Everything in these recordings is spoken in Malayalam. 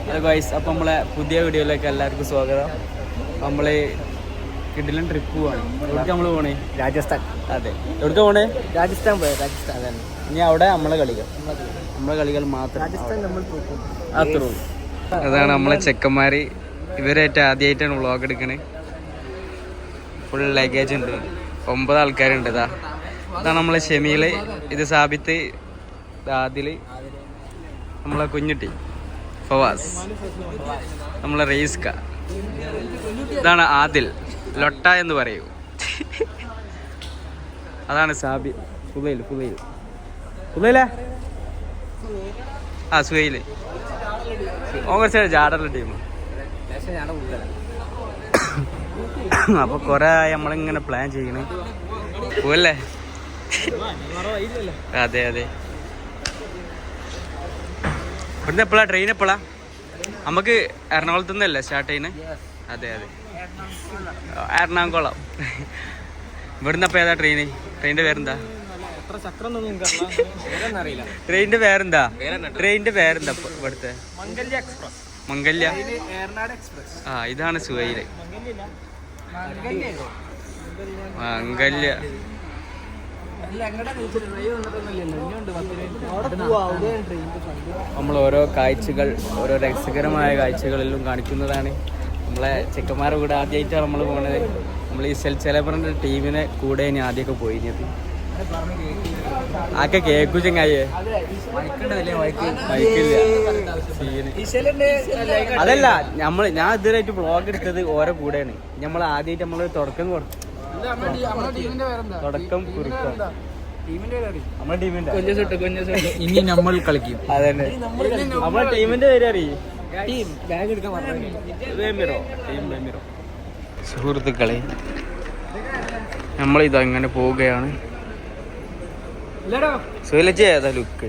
ഹലോ ഗൈസ്, അപ്പോൾ നമ്മളെ പുതിയ വീഡിയോയിലേക്ക് എല്ലാവർക്കും സ്വാഗതം. നമ്മൾ കിടിലൻ ട്രിപ്പ് പോവാണ്. എവിടേക്ക് നമ്മൾ പോണേ? രാജസ്ഥാൻ. അതെ, എവിടേക്ക് പോണേ? രാജസ്ഥാൻ പോയ രാജസ്ഥാൻ. അതെ, ഇനി അവിടെ നമ്മളെ കളികൾ മാത്രം. രാജസ്ഥാൻ നമ്മൾ അത്രേ. അതാണ് നമ്മളെ ചെക്കന്മാർ. ഇവരായിട്ട് ആദ്യമായിട്ടാണ് വ്ളോഗ് എടുക്കണേ. ഫുൾ ലഗേജ് ഉണ്ട്, 9 ആൾക്കാരുണ്ട്. ഇതാണ് നമ്മളെ ഷെമീൽ, ഇത് സാബിത്ത്, ആദിൽ, നമ്മളെ കുഞ്ഞുട്ടി, ഫവാസ്, നമ്മളെ റെയ്സ്ക, ഇതാണ് ആദിൽ, ലൊട്ട എന്ന് പറയൂ. അതാണ് സാബി, സുഹൈലെ ആ സുഹൈല്. കുറച്ച് ജാടുള്ള ടീം. അപ്പൊ കൊറേ നമ്മളിങ്ങനെ പ്ലാൻ ചെയ്യണേ പോവല്ലേ. അതെ അതെ. ഇവിടുന്ന് എപ്പോഴാ ട്രെയിൻ? എപ്പോഴാ നമുക്ക്? എറണാകുളത്തു നിന്നല്ലേ സ്റ്റാർട്ട് ചെയ്യുന്നത്? അതെ അതെ, എറണാകുളം. ഇവിടുന്ന് അപ്പോൾ ഏതാ ട്രെയിൻ? ട്രെയിനിന്റെ പേരെന്താ? ട്രെയിനിന്റെ പേരെന്താ? ഇവിടുത്തെ മംഗല്യ. ആ, ഇതാണ് സുഹൈല്. മംഗല്യ. നമ്മൾ ഓരോ കാഴ്ചകൾ, ഓരോ രസകരമായ കാഴ്ചകളെല്ലാം കാണിക്കുന്നതാണ്. നമ്മളെ ചെക്കന്മാരുടെ കൂടെ ആദ്യമായിട്ടാണ് നമ്മൾ പോകുന്നത്. നമ്മൾ ഈ സെലബ്രന്റ് ടീമിനെ കൂടെ ഇനി ആദ്യമൊക്കെ പോയിരുന്നത്. ആക്കെ കേക്കു ചെങ്ങായേ, അതല്ല ഞാൻ ഇതുവരെയായിട്ട് വ്ളോഗ് എടുത്തത് ഓരോ കൂടെയാണ്. നമ്മൾ ആദ്യമായിട്ട് നമ്മൾ തുടക്കം കുറിക്കും. നമ്മളെ ടീമിന്റെ ഇനി നമ്മൾ കളിക്കും. അതന്നെ, നമ്മളെ ടീമിന്റെ പേര് അറിയും. സുഹൃത്തുക്കളെ, നമ്മളിത് അങ്ങനെ പോവുകയാണ്. സുഹലജി ഏതാ ലുക്ക്?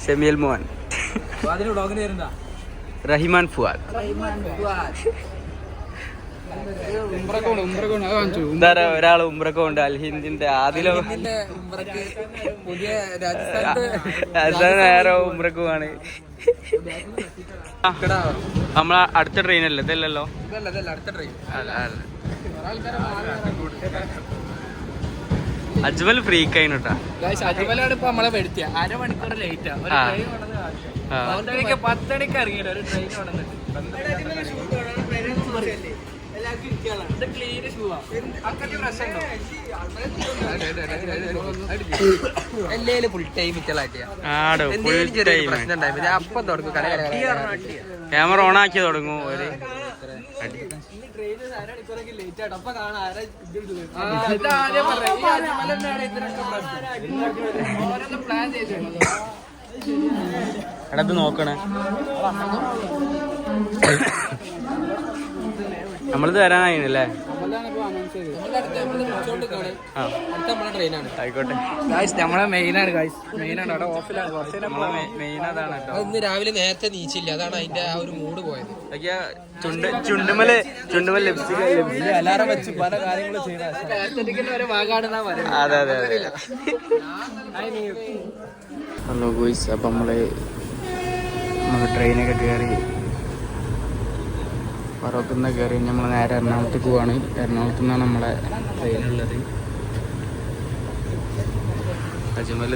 ഷമീൽ മോഹൻ, റഹിമാൻ ഫുആദ്. ഒരാള് ഉംറക്ക് ഉണ്ട്, അൽഹിന്ദിന്റെ. ആദിലോ നേരെ ഉംറക്ക് പോവാണ്. നമ്മളെ അടുത്ത ട്രെയിൻ അല്ലേ? ഇതല്ലല്ലോ, അജ്മൽ ഫ്രീക്ക് ആയിട്ടാ. അജ്മലാണ് ഇപ്പൊ നമ്മളെ വരുത്തിയ. അരമണിക്കൂർ ലേറ്റാ. 10 മണിക്ക് ഇറങ്ങിയിട്ട് ഒരു ട്രെയിൻ ഫുൾ ടൈം അപ്പം തുടങ്ങും. ക്യാമറ ഓൺ ആക്കി തുടങ്ങും. ഒരു ഇടത്ത് നോക്കണേ. നമ്മളിത് വരാനായില്ലേ? ആയിക്കോട്ടെ. നമ്മളെ മെയിനാണ് മെയിനാണ് അവിടെ ഓഫിലാണ്. മെയിൻ അതാണ് കേട്ടോ. ഇന്ന് രാവിലെ നേരത്തെ നീച്ചില്ല, അതാണ് അതിന്റെ ആ ഒരു മൂഡ് പോയത്. ചുണ്ടുമല് അലാറം വെച്ച് പല കാര്യങ്ങളും ചെയ്യണം. അതെ അതെ അതെ. ഹലോ ഗോയ്സ്, അപ്പം നമ്മൾ ട്രെയിനൊക്കെ കയറി പറവത്ത് നിന്ന് കയറി നമ്മൾ നേരെ എറണാകുളത്തേക്ക് പോവാണ്. എറണാകുളത്തു നിന്നാണ് നമ്മളെ ട്രെയിനുള്ളത്. അജ്മൽ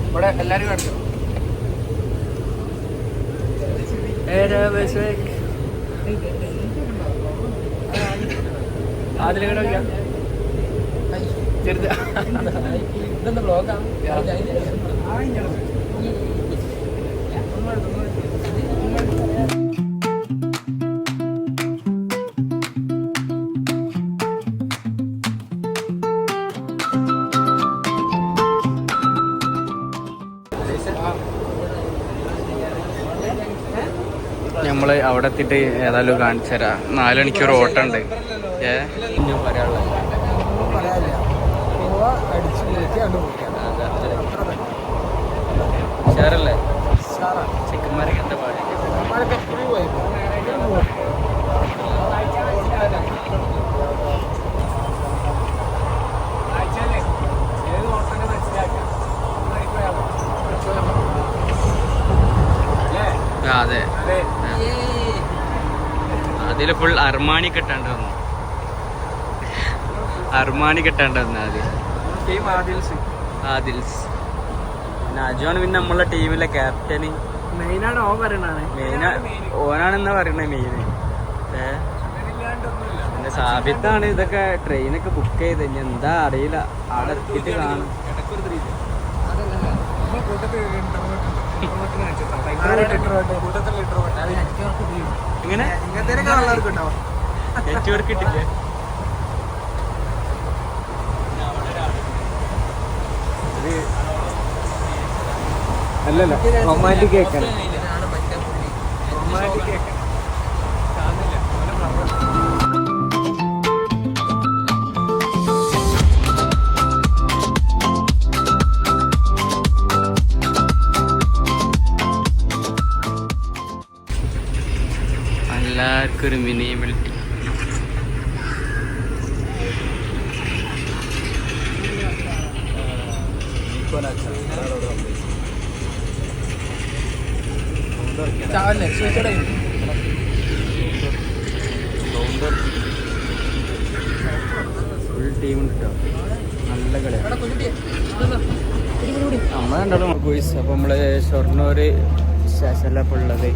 ഇവിടെ എല്ലാരും കണ്ടു. ചെറുത് ഇതെന്താ ബ്ലോഗാ? നമ്മൾ അവിടെ എത്തിയിട്ട് ഏതായാലും കാണിച്ചു തരാം. 4 മണിക്കൂർ ഓട്ടമുണ്ട്. പറയാനുള്ളത് ഇതിൽ ഫുൾ അർമാണി കെട്ടാണ്ട് വന്നു. അർമാണി കെട്ടാണ്ട് വന്ന ആദിൽസ്. പിന്നെ അജുവാണ് പിന്നെ നമ്മളെ ടീമിലെ ക്യാപ്റ്റന്. ഓനാണെന്നാ പറയണേ മെയിന്. പിന്നെ സാബിത്താണ് ഇതൊക്കെ ട്രെയിനൊക്കെ ബുക്ക് ചെയ്ത്. ഇനി എന്താ അറിയില്ല, അവിടെ എത്തിയിട്ട് കാണും. ഇങ്ങനെ നെറ്റ്വർക്ക് കിട്ടില്ലേ? അല്ലല്ല റൊമാൻറ്റിക് കേക്കാണ്. എല്ലാവർക്കും ഒരു മിനി മിൽറ്റി. ഫുൾ ടീം ഉണ്ട് കേട്ടോ, നല്ല കളിയാണ്. നമ്മളെന്തായാലും കോഴ്സ്. അപ്പോൾ നമ്മള് ഷൊർണൂർ സ്റ്റേഷനിലാണ് ഇപ്പോൾ ഉള്ളത്.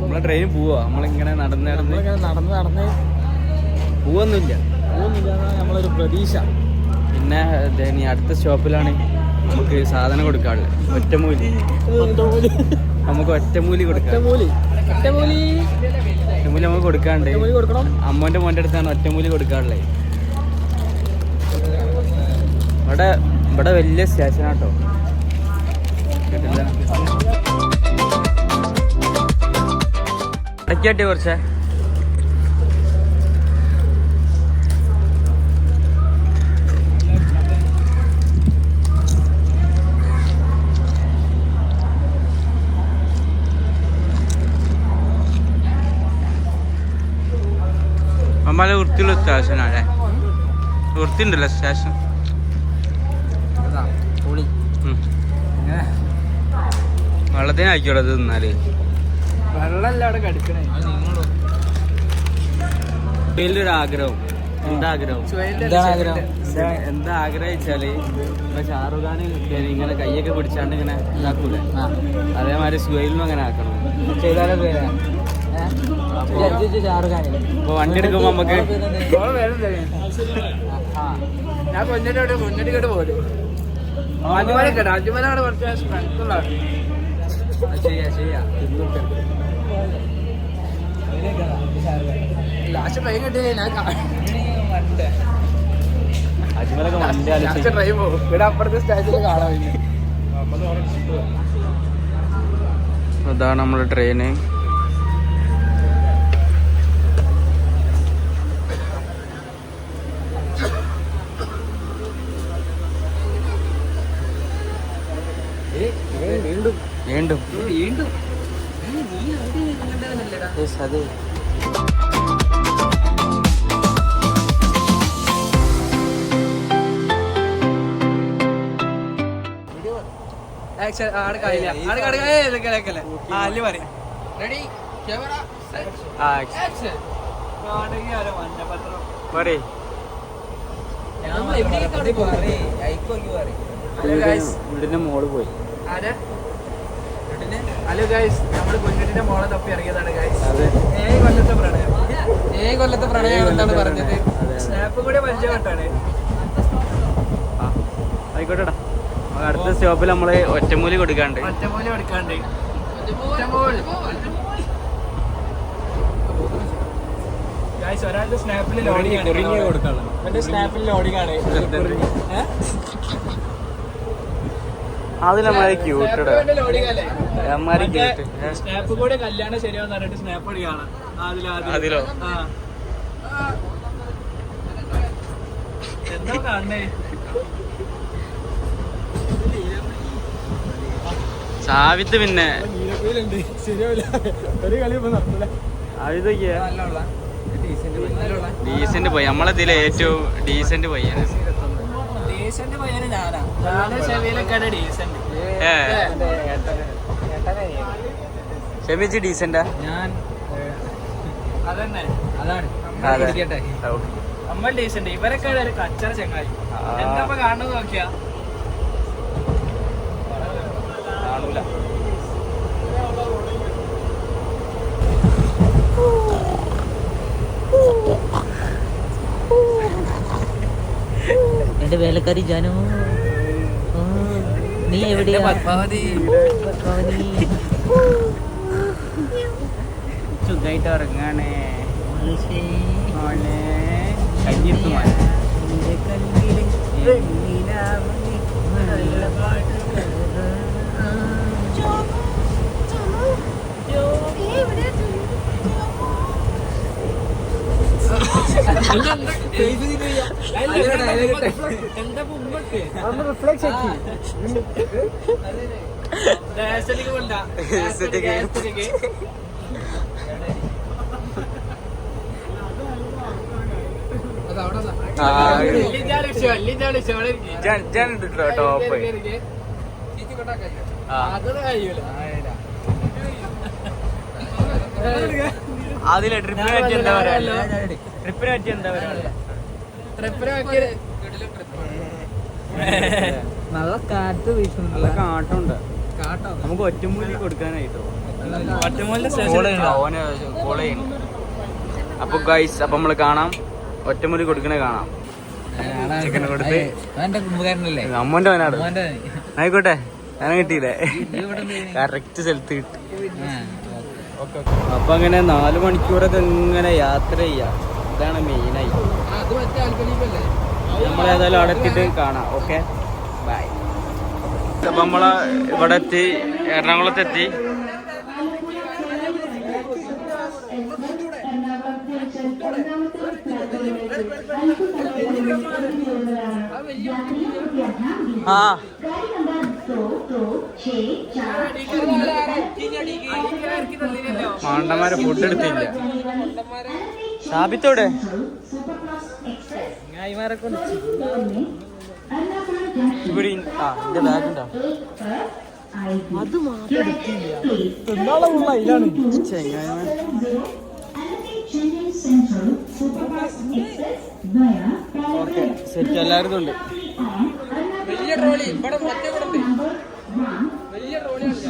നമ്മളെ ട്രെയിൻ പോവാ. നമ്മളിങ്ങനെ നടന്ന് പോവൊന്നുമില്ല നമ്മളൊരു പ്രതീക്ഷ. പിന്നെ ഇനി അടുത്ത സ്റ്റോപ്പിലാണ് നമുക്ക് സാധനം കൊടുക്കാറുള്ളത്. ഒറ്റമൂലി നമുക്ക് ഒറ്റമൂലി കൊടുക്കാം. ഒറ്റമൂലി നമുക്ക് കൊടുക്കാണ്ട്. അമ്മോന്റെ മോന്റെ അടുത്താണ് ഒറ്റമൂലി കൊടുക്കാറുള്ളത്. ഇവിടെ വലിയ സ്റ്റേഷനാട്ടോ. ഇടയ്ക്കാട്ടി കുറച്ചേ നമ്മളെ വൃത്തിയുള്ള സ്റ്റേഷനാണേ. വൃത്തിയുണ്ടല്ലോ സ്റ്റേഷൻ. വെള്ളത്തിന് ആയിക്കോളെ ഇത് തിന്നാല്. ഒരു ആഗ്രഹം. എന്താ ആഗ്രഹം വെച്ചാല് ഇപ്പൊ ഷാറുഖ് ഖാൻ ഇങ്ങനെ കൈയൊക്കെ പിടിച്ചാണ്ട് ഇങ്ങനെ ഇതാക്കൂലേ, അതേമാതിരി സുഹൈലിനും അങ്ങനെ ആക്കണം. ഇപ്പൊ വണ്ടി എടുക്കുമ്പോ നമുക്ക് ഞാൻ മുന്നോട്ട് പോലും അജുമലാണ് കുറച്ച് സ്ട്രെങ്ത്തുള്ള ലാസ്റ്റ് ട്രെയിൻ കിട്ടിയില്ല. ഞാൻ ട്രെയിൻ പോകും. ഇവിടെ അപ്പുറത്തെ സ്റ്റേഷനിൽ കാണാൻ. അതാണ് നമ്മളെ ട്രെയിന്. വീണ്ടും അതെ. വീടിന്റെ മോള് പോയി. ഹലോ ഗൈസ്, നമ്മള് കുഞ്ഞിന്റെ മോളെ തപ്പി ഇറങ്ങിയതാണ് ഗൈസ്. 7 കൊല്ലത്തെ പ്രണയം എന്നാണ് പറഞ്ഞത്. സ്നാപ്പ് കൂടെ പരിചയപ്പെട്ടാണ്. ആയിക്കോട്ടെടാ, അടുത്ത സ്റ്റോപ്പിൽ നമ്മള് ഒറ്റമൂലി കൊടുക്കാണ്ട്. ഗൈസ് ഒരാളുടെ സ്നാപ്പിൽ ലോഡിങ്ങാണ്. അതിലമാരി ക്യൂട്ടടാ. സ്നാപ്പ് കൂടെ കല്യാണം ശരിയാന്ന് പറഞ്ഞിട്ട് സ്നാപ്പ് അടിയാണ്. അതിലോ എന്താ കാണണേ? സാവിത്ത് പിന്നെ ശരിയാവില്ല. ഒരു കളി ഇപ്പൊ നടന്നില്ല. ഡീസന്റ് പോയി. നമ്മളതിലെ ഏറ്റവും ഡീസന്റ് പയ്യാണ്. ക്ഷമിച്ച് ഡീസന്റാ. ഞാൻ അതന്നെ അതാണ് അതെ. കുടിക്കട്ടെ. നമ്മൾ ഡീസന്റ്. ഇവരൊക്കെ ഒരു കച്ചറ ചങ്ങായി. എന്താ കാണുന്നത് നോക്കിയാ കാണൂല. എന്റെ വേലക്കാരി ജാനു, നീ എവിടെയാ? പത്മാവതി സുഖമായിട്ട് ഉറങ്ങാണേ മോനെ. കഞ്ഞിരുത്തു മോനെ. ടോപ്പ് അതിലെ ട്രിപ്പിനെ പറ്റി എന്താ പറയാ? ട്രിപ്പിനെ പറ്റി എന്താ പറയാ? നല്ല കാറ്റ് വീശുന്നുണ്ട്. നല്ല കാട്ടുണ്ട്. നമുക്ക് ഒറ്റമൂലി കൊടുക്കാനായിട്ടോ. കോൾ ചെയ്യണം. അപ്പൊ ഗൈസ്, അപ്പൊ നമ്മള് കാണാം. ഒറ്റമൂലി കൊടുക്കണേ കാണാം. ചിക്കൻ കൊടുത്ത് എന്റെ കുടുംബക്കാരനല്ലേ? അമ്മന്റെ വനാട് ആയിക്കോട്ടെ. ഞാൻ കിട്ടിയില്ലേ? കറക്റ്റ് സ്ഥലത്ത് കിട്ടി. അപ്പൊ അങ്ങനെ 4 മണിക്കൂറൊക്കെ ഇങ്ങനെ യാത്ര ചെയ്യാം. ഇതാണ് മെയിനായി. നമ്മളേതായാലും അവിടെ എത്തിയിട്ട് കാണാം. Okay, bye. അപ്പൊ നമ്മള് ഇവിടെ എത്തി, എറണാകുളത്തെത്തി. ആ മാണ്ടന്മാരെ ഫുഡ് എടുത്തില്ല. ഷാബിത്തോടെ ഇവിടെ എന്റെ ബാഗുണ്ടോ? അത് മാത്രം ഓക്കെ, സെറ്റ്. എല്ലാവരും ഉണ്ട്. വലിയ ട്രോളി ഇവിടെ മറ്റേ വലിയ ട്രോളിയാണ്.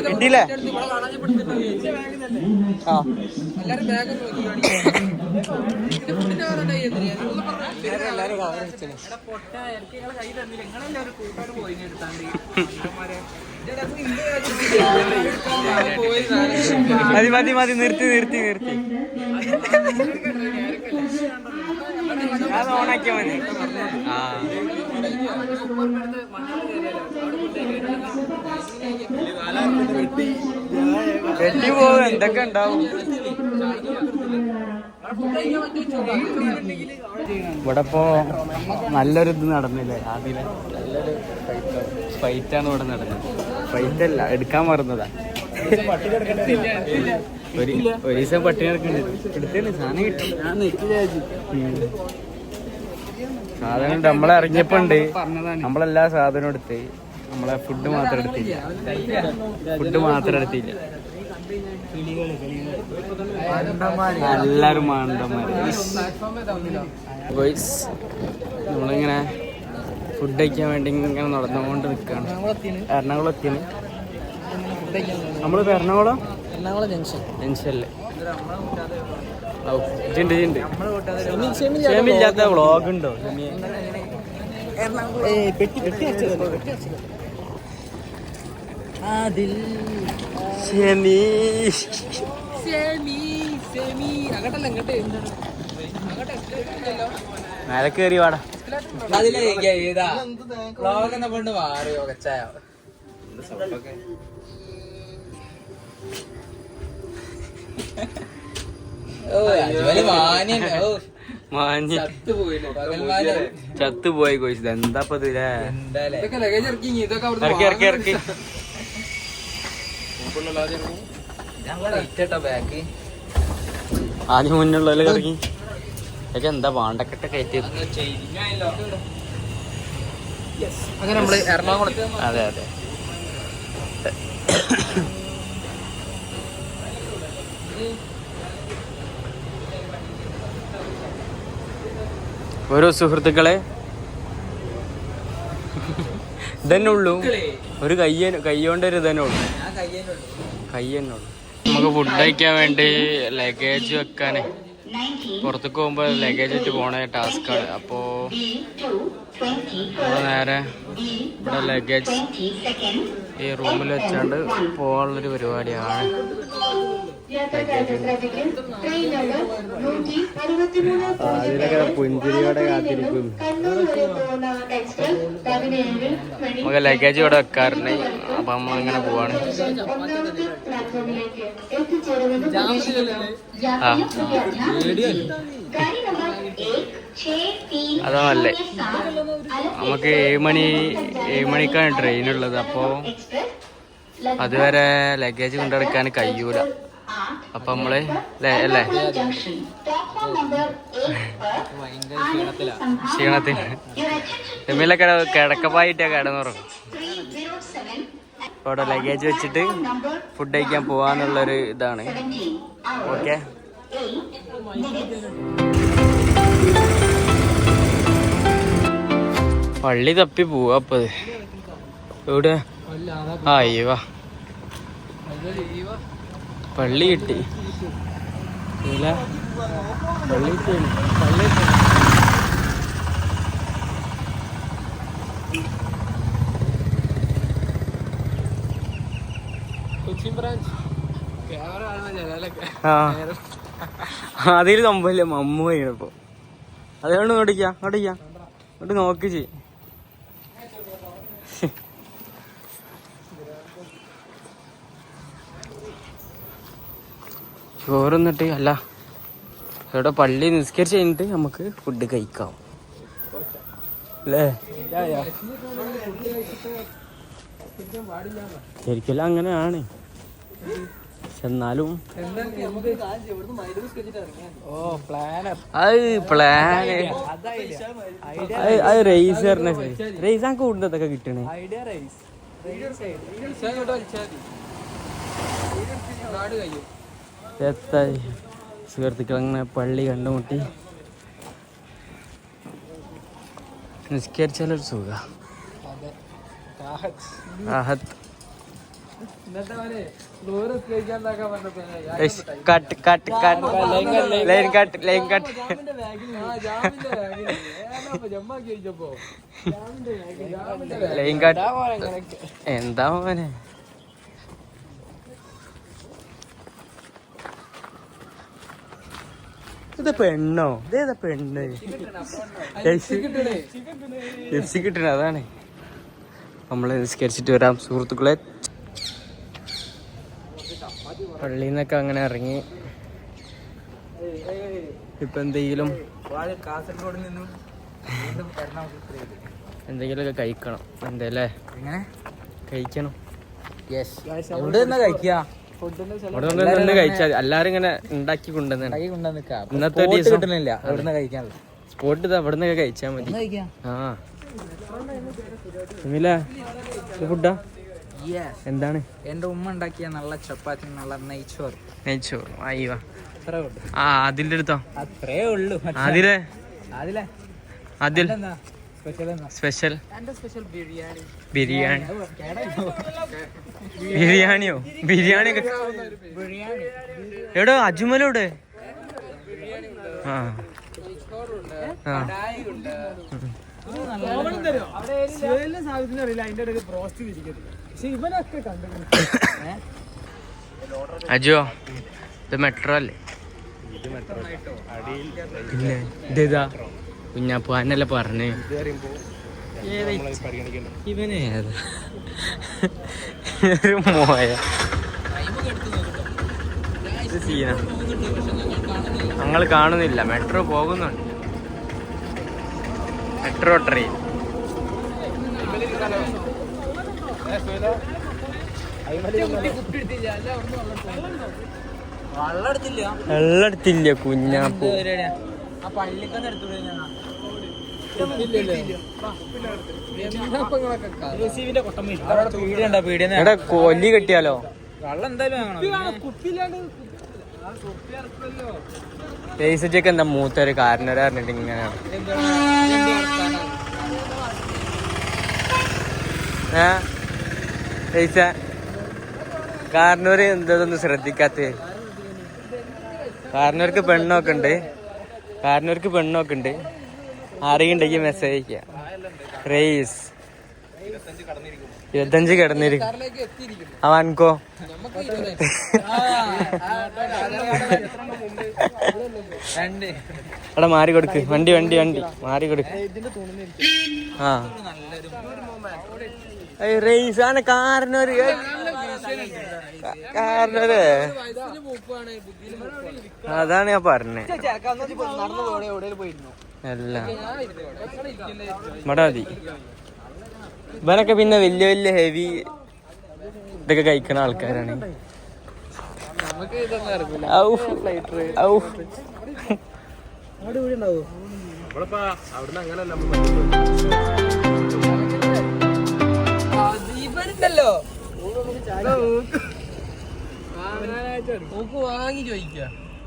കിട്ടിയില്ലേ? ആ എല്ലാരും ബാഗ് മതി മതി മതി, നിർത്തി നിർത്തി നിർത്തി. അത് ഓണാക്കിയാ മതി. ആ കെട്ടി പോകും. എന്തൊക്കെ ഉണ്ടാവും ഇവിടെ. ഇപ്പോ നല്ലൊരു ഇത് നടന്നില്ലേ ആദ്യം? നല്ലൊരു ഫൈറ്റാണ് ഇവിടെ നടന്നത്. ഫൈറ്റ് അല്ല, എടുക്കാൻ മറന്നതാ. ഒരു ദിവസം പട്ടിണി കിടക്കുന്നുണ്ട്. എടുത്തേ സാധനം കിട്ടി. സാധനം നമ്മളെ ഇറങ്ങിയപ്പോ ഉണ്ട്. നമ്മളെല്ലാ സാധനവും എടുത്ത്. നമ്മളെ ഫുഡ് മാത്രം എടുത്തില്ല. എല്ലാരും മാണ്ടന്മാര്. നമ്മളിങ്ങനെ ഫുഡ് കഴിക്കാൻ വേണ്ടി ഇങ്ങനെ നടന്നുകൊണ്ട് നിൽക്കുകയാണ്. എറണാകുളം എത്തിയാണ്. നമ്മളിപ്പോ എറണാകുളം ജംഗ്ഷനല്ലേ? ക്ഷമില്ലാത്ത വ്ളോഗ് ഉണ്ടോ? മേലെ കയറി വാടാ. ചത്തുപോയി കോഴിച്ചത്. എന്താപ്പ ഇതിലെ ഇറക്കി ഇറക്കി ഇറക്കി. ആദ്യം മുന്നുള്ളതിൽ ഇറങ്ങി. ഇതൊക്കെ എന്താ വാണ്ടക്കെട്ട കയറ്റിയത്? അങ്ങനെ നമ്മള് എറണാകുളത്ത് അതെ അതെ. ഓരോ സുഹൃത്തുക്കളെ ഇതന്നെ ഉള്ളൂ, ഒരു കയ്യോണ്ട് ഒരു ഇതന്നെ ഉള്ളൂ, കൈ തന്നെ ഉള്ളൂ. നമുക്ക് ഫുഡ് കഴിക്കാൻ വേണ്ടി ലഗേജ് വെക്കാനേ, പുറത്തേക്ക് പോകുമ്പോൾ ലഗേജ് വെച്ച് പോണ ടാസ്ക്കാണ്. അപ്പോൾ നേരെ ഇവിടെ ലഗേജ് ഈ റൂമിൽ വെച്ചാണ്ട് പോകാനുള്ളൊരു പരിപാടിയാണ്. അതിലൊക്കെ പുഞ്ചിരിയോടെ കാത്തിരിക്കും. നമുക്ക് ലഗേജ് ഇവിടെ വെക്കാറുണ്ട്. അപ്പൊ നമ്മൾ അങ്ങനെ പോവാണ്. അതാണല്ലേ, നമുക്ക് 7 മണിക്കാണ് ട്രെയിൻ ഉള്ളത്. അപ്പോൾ അതുവരെ ലഗേജ് കൊണ്ടെടുക്കാൻ കഴിയൂല. അപ്പൊ നമ്മള് അല്ലേ ക്ഷീണത്തിന് എമ്മിലൊക്കെ കിടക്കപ്പായിട്ടാ കിടന്നുറങ്ങും. അവിടെ ലഗേജ് വെച്ചിട്ട് ഫുഡ് കഴിക്കാൻ പോവാന്നുള്ളൊരു ഇതാണ്. ഓക്കെ, പള്ളി തപ്പി പോവാ. അപ്പൊ എവിടെ? അയ്യോ, പള്ളി കിട്ടി. പള്ളി അതിൽ സംഭവമില്ല, മമ്മു കഴിഞ്ഞപ്പോ അതുകൊണ്ട് ഇങ്ങോട്ട് നോക്കി ചെയ്യും. ചോറന്നിട്ട് അല്ല, ഇവിടെ പള്ളി നിസ്കരിച്ച് കഴിഞ്ഞിട്ട് നമുക്ക് ഫുഡ് കഴിക്കാം അല്ലേ? ശരിക്കും അങ്ങനെയാണ്, എന്നാലും അത് റേസറിനെ റേസാൻ കൂടുന്നതൊക്കെ കിട്ടണേ. സുഹൃത്തുക്കൾ അങ്ങനെ പള്ളി കണ്ടുമുട്ടി നിസ്കരിച്ചാലൊരു സുഖ. എന്താ മോനെ, ഇത് പെണ്ണോ? ഇതേതാ പെണ്ണ്? എഫ്സി കിട്ടണ. അതാണ് നമ്മള് നിസ്കരിച്ചിട്ട് വരാം സുഹൃത്തുക്കളെ. പള്ളിയിൽ നിന്നൊക്കെ അങ്ങനെ ഇറങ്ങി. ഇപ്പൊ എന്തെങ്കിലും എന്തെങ്കിലുമൊക്കെ കഴിക്കണം. എന്തല്ലേ കഴിക്കണം. ഇവിടെ കഴിച്ചാൽ എല്ലാരും ഇങ്ങനെ ഉണ്ടാക്കി കൊണ്ടുവന്ന ഇന്നത്തെ ദിവസം സ്പോട്ട് അവിടെ നിന്നൊക്കെ കഴിച്ചാൽ മതി. ആ ഫുഡാ എന്താണ്? എന്റെ ഉമ്മ ഉണ്ടാക്കിയ നല്ല ചപ്പാത്തി, നല്ല നെയ്ച്ചോറ്. അയ്യോ, ആ അതിന്റെ അടുത്തോ? അത്രേ ഉള്ളൂ. അതിൽ സ്പെഷ്യൽ ബിരിയാണിയോ? ബിരിയാണി എവിടോ? അജ്മലോടെ? ആ അജോ, ഇത് മെട്രോ അല്ലേ? പിന്നെ ഇതേതാ കുഞ്ഞാപ്പാനല്ലേ പറഞ്ഞേ? ഇവനെ ഒരു മോയ സീന. ഞങ്ങൾ കാണുന്നില്ല, മെട്രോ പോകുന്നുണ്ട്. മെട്രോ ട്രെയിൻ വെള്ളെടുത്തില്ല കുഞ്ഞാപ്പൂ. എടാ കൊല്ലി കെട്ടിയാലോ? വെള്ളം എന്തായാലും പേസച്ചൊക്കെ എന്താ മൂത്തൊരു കാരണവരെ പറഞ്ഞിട്ട് ഇങ്ങനെയാണ്. പൈസ കാരണവര് എന്തൊന്നും ശ്രദ്ധിക്കാത്ത. കാരണവർക്ക് പെണ്ണൊക്കെ ഉണ്ട്. അറിയണ്ടെങ്കിൽ മെസ്സേജ് അയക്കുക. റേസ് 25 കിടന്നിരിക്കും. അവൻകോ അവിടെ മാറി കൊടുക്ക്. വണ്ടി മാറി കൊടുക്ക്. ആ റേസാണ് കാരണവര്. അതാണ് ഞാൻ പറഞ്ഞേ. അല്ല ഇവിടെ മതി. ഇവനൊക്കെ പിന്നെ വലിയ വലിയ ഹെവി ഇതൊക്കെ കഴിക്കുന്ന ആൾക്കാരാണ്.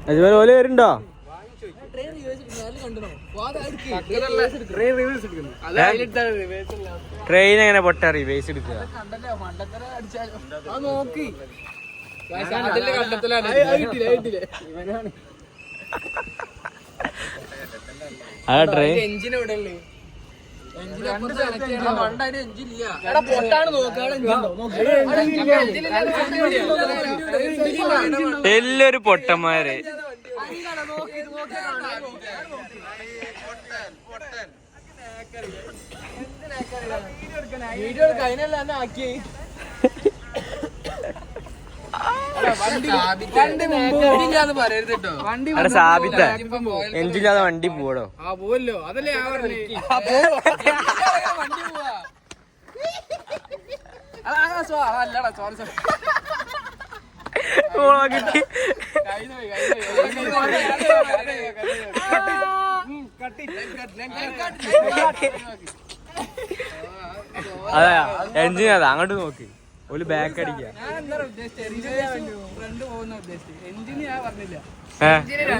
അതുപോലെ ഓല് വരുന്നുണ്ടോ? ട്രെയിൻ എങ്ങനെ പൊട്ടാ റിവേഴ്സ് എടുക്കുക? ആ ട്രെയിൻ എല്ലാരും പൊട്ടന്മാര്. സാബിത്ത എഞ്ചില്ലാതെ വണ്ടി പോടോ? പോവല്ലോ. അതല്ലേ ഞാൻ പറഞ്ഞേ. അല്ലടാ സോറി അതാ എഞ്ചിൻ അതാ. അങ്ങോട്ട് നോക്കി ഒരു ബാക്ക് അടിക്കുക.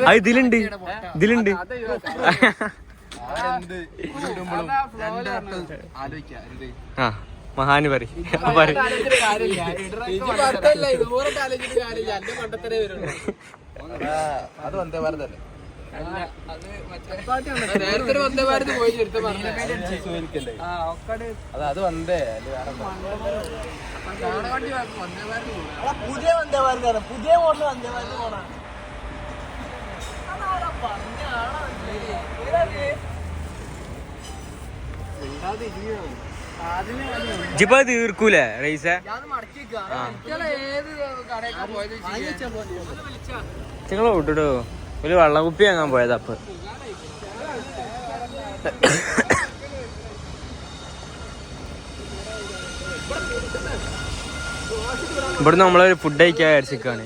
അത് ഇതിലുണ്ട്. ആ മഹാന് പറ. അത് വന്ദേ ഭാരതല്ലേ? നേരത്തെ വന്ദേ ഭാരത് പോയി അത് വന്ദേ പുതിയ വന്ദേ ഭാരതാണ്. പുതിയ മോഡൽ വന്ദേ ഭാരത് പോണ. ജിപ്പോ തീർക്കൂലേ റൈസ? നിങ്ങൾ വിട്ടിടോ. ഒരു വെള്ളം കുപ്പി വാങ്ങാൻ പോയത്. അപ്പൊ ഇവിടുന്ന് നമ്മളൊരു ഫുഡ് കഴിക്കാൻ വിചാരിച്ചിരിക്കുകയാണ്.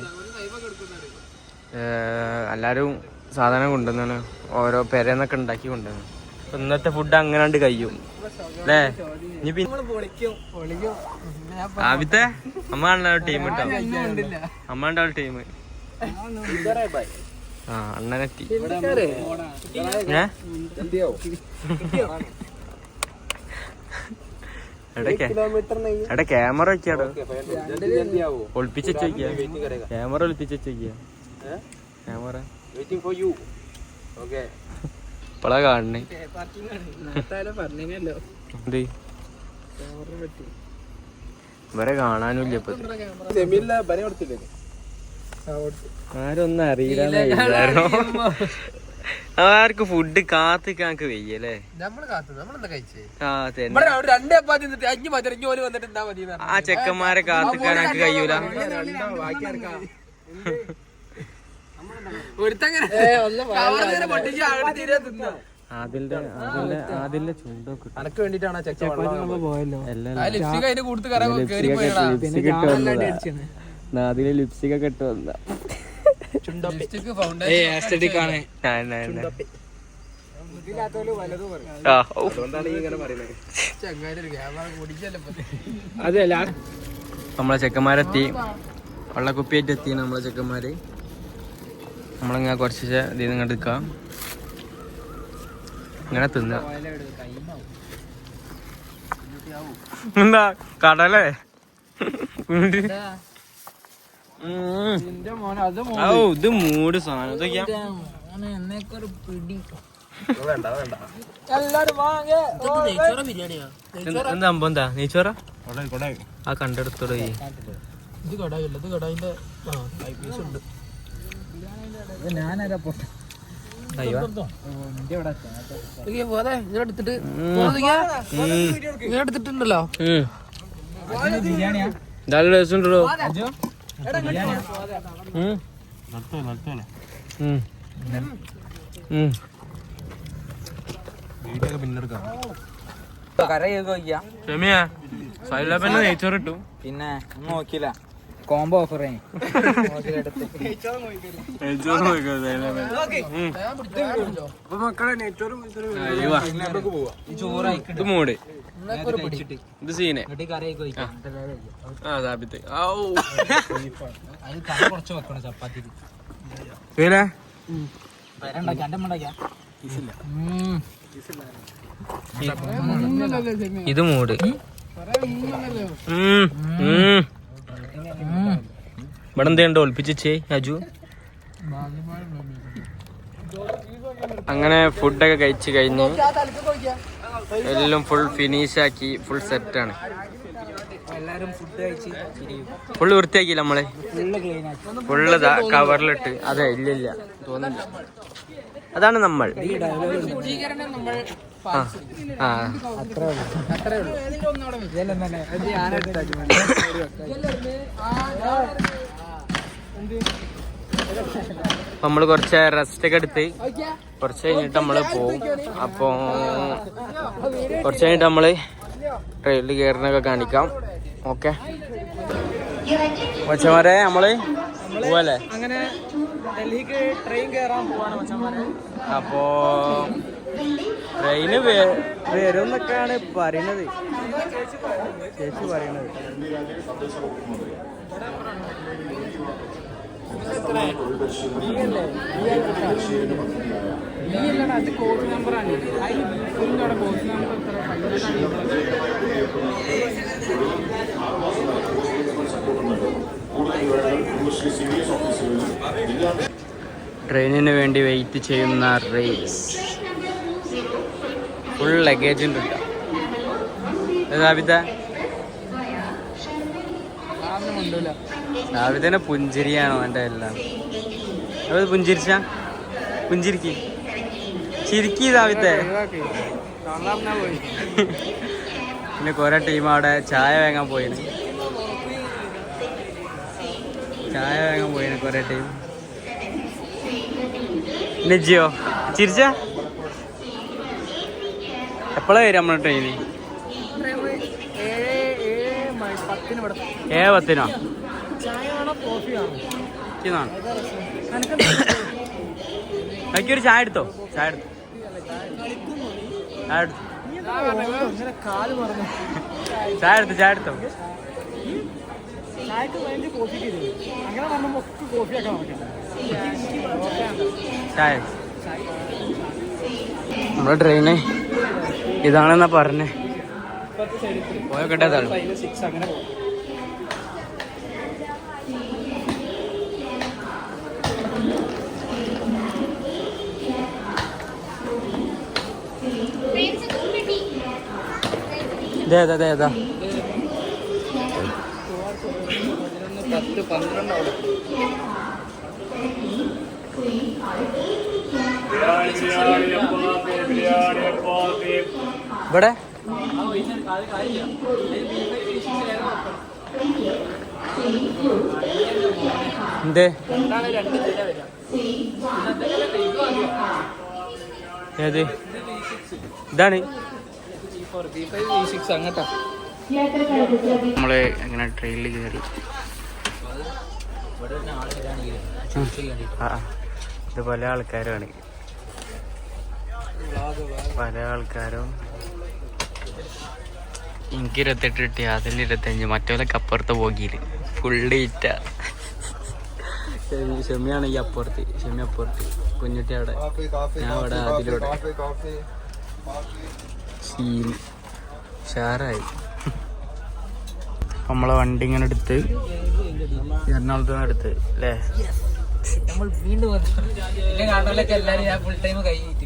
എല്ലാവരും സാധനം കൊണ്ടുവന്നാണ്. ഓരോ പെരന്നൊക്കെ ഉണ്ടാക്കി കൊണ്ടുവന്നു. ഇന്നത്തെ ഫുഡ് അങ്ങനാണ്ട് കഴിയും അല്ലേ? ഇനി പിന്നെ ആദ്യത്തെ അമ്മ ടീം ഉണ്ടാവും. അമ്മ ഉണ്ടാവും ടീം. ആ അണ്ണനെത്തി. എടാ ക്യാമറ വെക്കാടോ. ഒളിപ്പിച്ച ക്യാമറ ഒളിപ്പിച്ച ക്യാമറ ഇപ്പളാ കാണണേ. എന്ത് ഇവരെ കാണാനും ഇല്ല. ആരൊന്നും അറിയില്ല. ആർക്ക് ഫുഡ് കാത്തിക്കാക്ക് വയ്യല്ലേ? ആ ചെക്കന്മാരെ കാത്തിക്കാൻ എനിക്ക് കഴിയൂല. അതിന്റെ ചുണ്ടൊക്കെ അനക്ക് വേണ്ടിട്ടാണ് അതില് ലിപ്സ്റ്റിക് ഒക്കെ ഇട്ട് വന്ന അതല്ല നമ്മളെ ചെക്കന്മാരെത്തി, വെള്ളക്കുപ്പിയായിട്ട് എത്തി നമ്മളെ ചെക്കന്മാര്. നമ്മളിങ്ങനെ കുറച്ച് ഇതിൽ നിന്ന് എടുക്കാം, ഇങ്ങനെ തിന്ന. എന്താ കടലേ? ഇത് മൂട് സാധനം എന്താ അമ്പോ എന്താ നെയ്ച്ചോറ ആ കണ്ടെടുത്തോടെ. എടുത്തിട്ടുണ്ടല്ലോ നല്ല രസം ഉണ്ടല്ലോ. നെയ്ച്ചോറ് ഇട്ടു, പിന്നെ നോക്കില്ല കോംബോ ഓഫർ ഇത് മൂട്, ഇത് സീനെ. കുറച്ച് വെക്കണം ചപ്പാത്തി. ഇത് മൂട്. ഇവിടെ എന്തുണ്ടോ ഒളിപ്പിച്ചേ അജു. അങ്ങനെ ഫുഡൊക്കെ കഴിച്ച് കഴിഞ്ഞ് എല്ലാം ഫുൾ ഫിനിഷാക്കി, ഫുൾ സെറ്റാണ്. ഫുള്ള് വൃത്തിയാക്കിയില്ല നമ്മള്, ഫുള്ള് കവറിലിട്ട്. അതെ ഇല്ല തോന്നില്ല, അതാണ് നമ്മൾ. നമ്മള് കുറച്ച് റെസ്റ്റ് ഒക്കെ എടുത്ത് കുറച്ച് കഴിഞ്ഞിട്ട് നമ്മള് പോവും. അപ്പൊ കുറച്ച് കഴിഞ്ഞിട്ട് നമ്മള് ട്രെയിനിൽ കയറുന്നൊക്കെ കാണിക്കാം. ഓക്കെ കൊച്ചമാരെ, നമ്മള് പോവല്ലേ? അങ്ങനെ ഡൽഹിക്ക് ട്രെയിൻ കയറാൻ പോവാണ് കൊച്ചന്മാരെ. അപ്പോ ട്രെയിന് വരും എന്നൊക്കെയാണ് പറയണത്, ചേച്ചി പറയണത്. കോച്ച് നമ്പറാണ്. കോച്ച് നമ്പർ ട്രെയിനിന് വേണ്ടി വെയിറ്റ് ചെയ്യുന്ന റേസ്. ഫുൾ ലഗേജ് ഉണ്ട് കേട്ടോ. സാബിതനെ പുഞ്ചിരിയാണോ എൻ്റെ എല്ലാം? അത് പുഞ്ചിരിക്ക് ചിരിക്കി സാബിത്തെ. പിന്നെ കുറെ ടീം അവിടെ ചായ വാങ്ങാൻ പോയിന് കുറെ ടീം. നെജിയോ ചിരിച്ച എപ്പോഴാ വരും നമ്മളെ ട്രെയിന്? 7:10 എനിക്കൊരു ചായ എടുത്തോ? ചായ എടുത്തോ? ചായ നമ്മുടെ ട്രെയിന് ഇതാണെന്നാ പറഞ്ഞേ. പോയോക്കട്ടെ. ഏതാ 10-12 അവിടെ. ഇവിടെ എന്തേ ഏത് ഇതാണ്? നമ്മള് അങ്ങനെ ട്രെയിനിൽ കയറി. ഇത് പല ആൾക്കാരാണ്. പല ആൾക്കാരും. എനിക്ക് 28 കിട്ടി, അതിൽ 25. മറ്റോലൊക്കെ അപ്പുറത്ത് പോകിയില്ല, ഫുള്ള് ഇറ്റ. ഷെമിയാണെങ്കിൽ അപ്പുറത്ത്, ഷെമി അപ്പുറത്ത്, കുഞ്ഞുട്ടി അവിടെ, ഞാൻ അവിടെ അതിലൂടെ. ഷാറായി. നമ്മളെ വണ്ടി ഇങ്ങനെ എടുത്ത് എറണാകുളത്ത് നിന്ന് എടുത്ത് അല്ലേ? നമ്മൾ വീണ്ടും കാണലൊക്കെ എല്ലാരും ഞാൻ ഫുൾ ടൈം കഴിഞ്ഞിട്ട്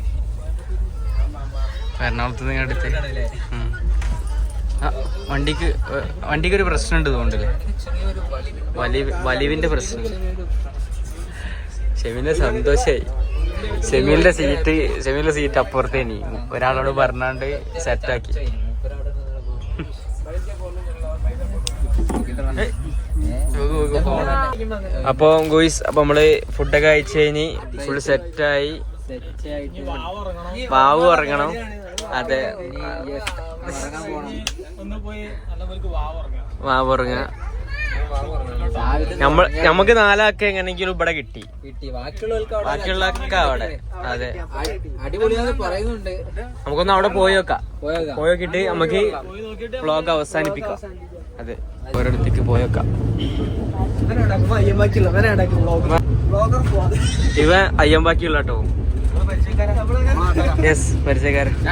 എറണാകുളത്ത് നിന്ന് എടുത്ത്. വണ്ടിക്ക് ഒരു പ്രശ്നമുണ്ട് തോന്നുന്നില്ലേ? വലിവിന്റെ പ്രശ്നം. ഷെമിന്റെ സന്തോഷായി. ഷെമിലിന്റെ സീറ്റ് അപ്പുറത്തേനി. ഒരാളോട് പറഞ്ഞാണ്ട് സെറ്റാക്കി. അപ്പൊ ഗോയ്സ്, അപ്പൊ നമ്മള് ഫുഡൊക്കെ കഴിച്ച് കഴിഞ്ഞ് ഫുൾ സെറ്റായി. വാവ് ഇറങ്ങണം. അതെ, വാവ് ഇറങ്ങ. നമുക്ക് 4 ആൾക്ക് എങ്ങനെയെങ്കിലും ഇവിടെ കിട്ടി. ബാക്കിയുള്ളതൊക്കെ അവിടെ. അതെ, അടിപൊളിയാന്ന് പറയുന്നുണ്ട്. നമുക്കൊന്ന് അവിടെ പോയോക്കിട്ട് നമുക്ക് വ്ളോഗ് അവസാനിപ്പിക്കാം. അതെ, ഓരോരുത്തേക്ക് പോയോക്കാം. ഇവ അയ്യമ്പാക്കിയുള്ള കേട്ടോ. യെസ്, പരിചയക്കാരൻ. ആ,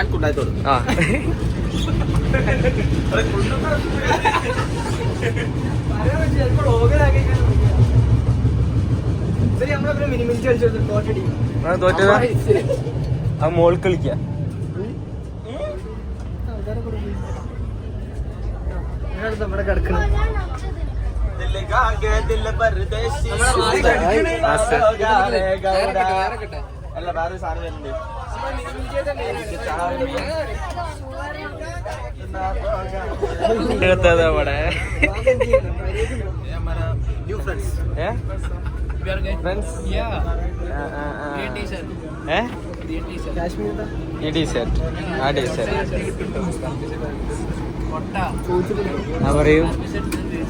തോറ്റതാ. ആ മോൾ കളിക്ക. ഇവിടെ കിടക്കണം. അവിടെ പറയൂ.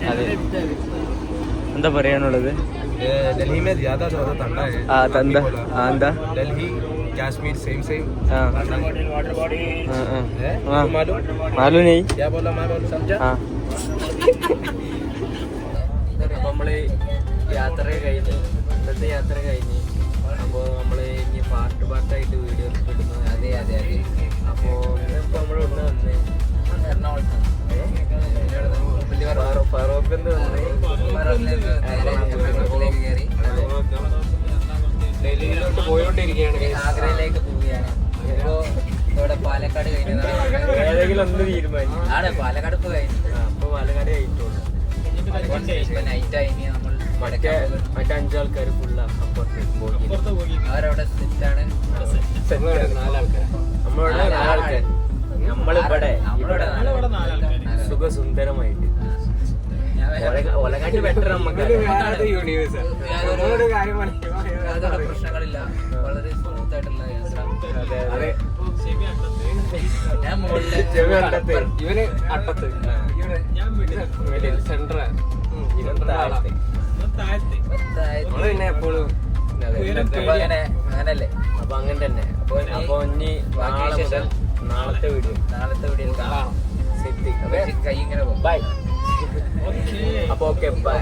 അതെ, എന്താ പറയാനുള്ളത്? दिल्ली में ज्यादा ठंडा है. എന്താ दिल्ली कश्मीर सेम मालूम नहीं क्या बोला मैं बोलूं समझा. നമ്മള് യാത്ര കഴിഞ്ഞ്, ഇന്നത്തെ യാത്ര കഴിഞ്ഞ്. അപ്പോൾ നമ്മള് ഇനി പാർട്ടായിട്ട് വീഡിയോ ഇടുന്നു. അതെ അതെ അതെ. അപ്പോൾ ഇന്നിപ്പോൾ നമ്മൾ ഒന്ന് വന്ന് എറണാകുളത്ത് ഫറോക്കിന്ന് കയറി ഡൽഹിയിലോട്ട് പോയോണ്ടിരിക്കുകയാണ്. ആഗ്രയിലേക്ക് പോവുകയാണ്. ഇപ്പോ ഇവിടെ പാലക്കാട് കഴിഞ്ഞു. ഏതെങ്കിലും ഒന്ന് തീരുമാനിക്കും. ആണ് പാലക്കാട് ഇപ്പൊ കഴിഞ്ഞു. അപ്പൊ പാലക്കാട് കഴിഞ്ഞോളൂ. നൈറ്റായി. ഇനി നമ്മൾ മറ്റേ 5 ആൾക്കാർ ഫുള്ള് അപ്പുറത്തേക്ക് പോയി. അവരവിടെ സെറ്റാണ്. 4 ആൾക്കാർ. നമ്മളിവിടെ 4 ആൾക്കാർ. നമ്മളിവിടെ സുഖസുന്ദരമായിട്ട്. ഒലകാട്ടി ബെറ്റർ നമുക്ക്. യാതൊരു പ്രശ്നങ്ങളില്ല. വളരെ സ്മൂത്ത് ആയിട്ടുള്ള യാത്ര. ഞാൻ ഇവന് അട്ടത്ത്, സെന്റർ, പിന്നെ എപ്പോഴും അങ്ങനല്ലേ. അപ്പൊ അങ്ങനെ തന്നെ. അപ്പൊ ഇനി നാളത്തെ വീഡിയോ കാണാം. കൈ ഇങ്ങനെ പോകും. ബൈ. അപ്പൊ ഓക്കെ, ബൈ.